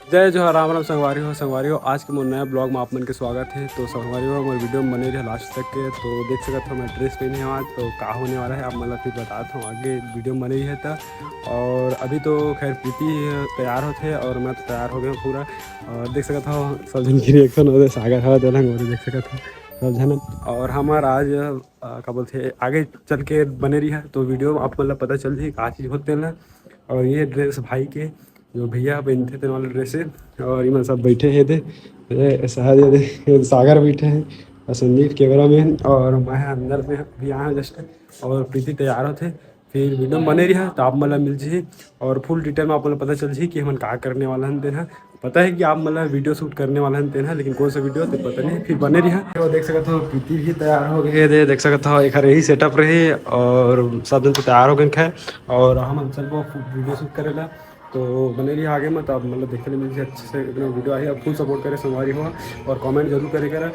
जय जोहार राम राम संगवारी हो आज के मोर नया ब्लॉग में आप मन के स्वागत है। तो संगवारी हो हमारे वीडियो में बने रहे लास्ट तक के। तो देख सकते हो मैं ड्रेस पहने हैं आज, तो का होने वाला है आप मतलब फिर बताता हूँ आगे वीडियो में बने ही है। तो और अभी तो खैर प्रीति तैयार होते हैं और मैं तो तैयार हो गया हूँ पूरा। और देख सकता हो सब जन की रिएक्शन हो सागर हवा देना देख सकता हो सब जन। और हमारा आज क्या बोलते आगे चल के बने रही है तो वीडियो आप मतलब पता चल जाए का चीज़ होते ना। और ये ड्रेस भाई के जो भैया पहनते थे वाले ड्रेस है। और इमन सब बैठे हैं थे सागर बैठे हैं और संदीप कैमरा मैन और मैं अंदर में भी आया जस्ट। और प्रीति तैयार होते फिर वीडियो में बने रही तो आप मतलब मिल जी। और फुल डिटेल में आप मतलब पता चल जी कि हम का करने वाला हन तेना। पता है कि आप मतलब वीडियो शूट करने वाला हन तेना, लेकिन कौन सा वीडियो तो पता नहीं। फिर बने रही तो देख सकते हो प्रीति भी तैयार हो गए थे, देख सकते हो एक यही सेटअप रहे और सब दिन तो तैयार हो गए खे। और हम सबको वीडियो शूट करेला तो बने रही आगे मत अब मतलब देखने मिल जाए अच्छे से एकदम वीडियो आई। अब फुल सपोर्ट करे संगवारी हुआ और कमेंट जरूर करे करा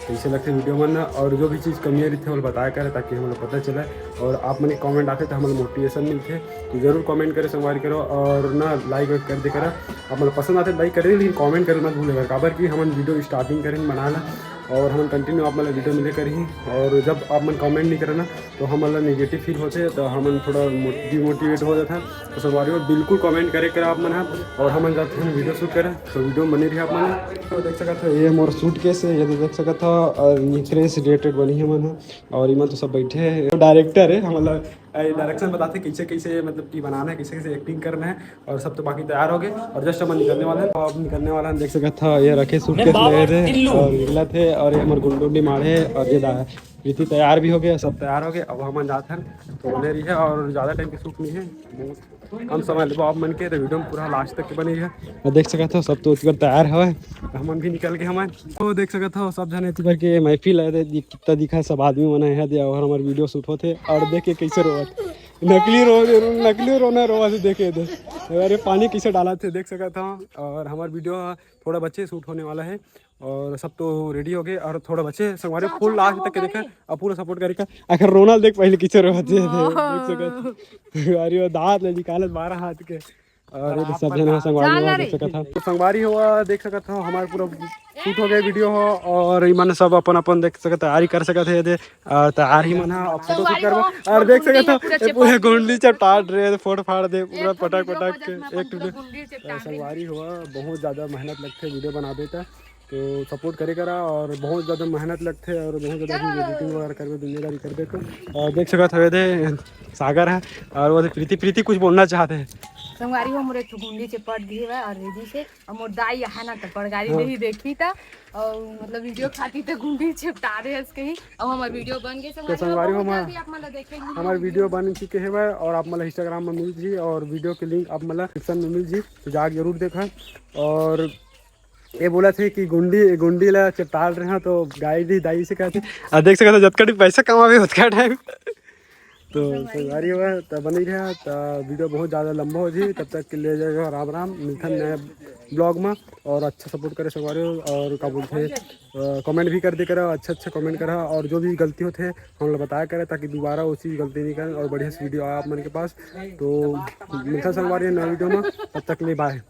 कैसे लगते वीडियो में ना। और जो भी चीज़ कमियाँ रहती है वो बताया करें ताकि हमें पता चले। और आप मन कमेंट आते तो हमें मोटिवेशन मिलते तो जरूर कमेंट करें संगवारी करो और ना लाइक कर दे करा। आप मतलब पसंद आते लाइक करें लेकिन कमेंट करें मत भूलेगा काबर कि हम वीडियो स्टार्टिंग करें बनाना और हम कंटिन्यू आप मतलब वीडियो मिले करी। और जब आप मन कमेंट नहीं करें ना तो हम मतलब नेगेटिव फील होते तो हम थोड़ा डिमोटिवेट हो जाता है। तो संगवारी में बिल्कुल कमेंट करे कर आप मन और हम जाते हैं वीडियो शूट करें तो वीडियो बनी रही आप मन। तो देख सकते हो ये मोर सूट केस है, ये तो देख सकते हो और नीचे से रिलेटेड बनी है मन। और इमन तो सब बैठे हैं, डायरेक्टर है हम मतलब डायरेक्शन बताते कैसे कैसे मतलब कि बनाना है कैसे कैसे एक्टिंग करना है। और सब तो बाकी तैयार हो गए और जस्ट हम निकलने वाले हैं। अब निकलने वाला है देख सकते था ये रखे सूट केस लगे थे और निकला थे। और ये हमारे गुंडुंडी मारे और ये प्रीति तैयार भी हो गया, सब तैयार हो गए। अब हम जाते हैं तो बने रही है और ज़्यादा टाइम की शूट नहीं है, हम समय लेबो आप मन के तो वीडियो में पूरा लास्ट तक के बनी है। और देख सकते हो सब तो उत्तर तैयार है हम भी निकल के हम तो देख सकते हो सब जने इतनी के महफिल है कितना दिखा सब आदमी मना है और हमारे वीडियो शूट होते और देखे कैसे रोवत नकली रोना रोवा से देखे थे। अरे पानी कैसे डाला थे देख सकता था। और हमारा वीडियो थोड़ा बच्चे शूट होने वाला है और सब तो रेडी हो गए और थोड़ा बच्चे संगवारी फुल लास्ट तक के देखा और पूरा सपोर्ट करेगा। आखिर रोनाल्ड देख पहले किसे रोते थे देख सकते अरे दांत ले निकालत 12 हाथ के। और ये सब जने संगवारी हुआ देख सकता था तो संगवारी हुआ देख सकता था हमारे पूरा शूट हो गया वीडियो हो। और मन सब अपन अपन देख सकते तैयारी कर सकते थे तैयार ही मन अब फोटो शूट करबो। और देख सकते हो पूरे गुंडली चटाट रहे फोटो फाड़ दे पूरा पटक पटक के एक संगवारी हुआ बहुत ज़्यादा मेहनत लगते वीडियो बना देता तो सपोर्ट करे करा। और बहुत ज़्यादा मेहनत लगते और बहुत ज़्यादा एडिटिंग वगैरह कर दुनियादारी कर दे तो और देख सकते हुए थे सागर है और वो प्रीति प्रीति कुछ बोलना चाहते हैं। संगवारी हो मोरे गुंडी से पड़ गई है और रेडी से और मोर दाई है ना तो पड़गारी नहीं देखी था और मतलब वीडियो खाती तो गुंडी चिपटा रहे हैं इसके ही। अब हमारा वीडियो बन गए तो संगवारी हो देखेंगे हमारे वीडियो बन चुके हैं और आप मतलब इंस्टाग्राम में मिल जी और वीडियो के लिंक आप मतलब डिस्क्रिप्शन में मिल जी तो जाके जरूर देखा। और ये बोला थे कि गुंडी ला चिपटाल रहे हैं तो गाय दी दाई से कहते और देख सकते जतका पैसा कमावे उतना टाइम तो संगवारी हुआ तो बनी रहा तो वीडियो बहुत ज़्यादा लंबा हो जी। तब तक के ले जाएगा राम राम मिलता नया ब्लॉग में। और अच्छा सपोर्ट करे संगवारी और का बोलते कमेंट भी कर दे करा अच्छा कमेंट करा और जो भी गलती होते हम लोग बताया करें ताकि दोबारा उसी गलती नहीं करें और बढ़िया से वीडियो आया आप मन के पास। तो मिलता संगवारी नया वीडियो में तब तक ले बाय।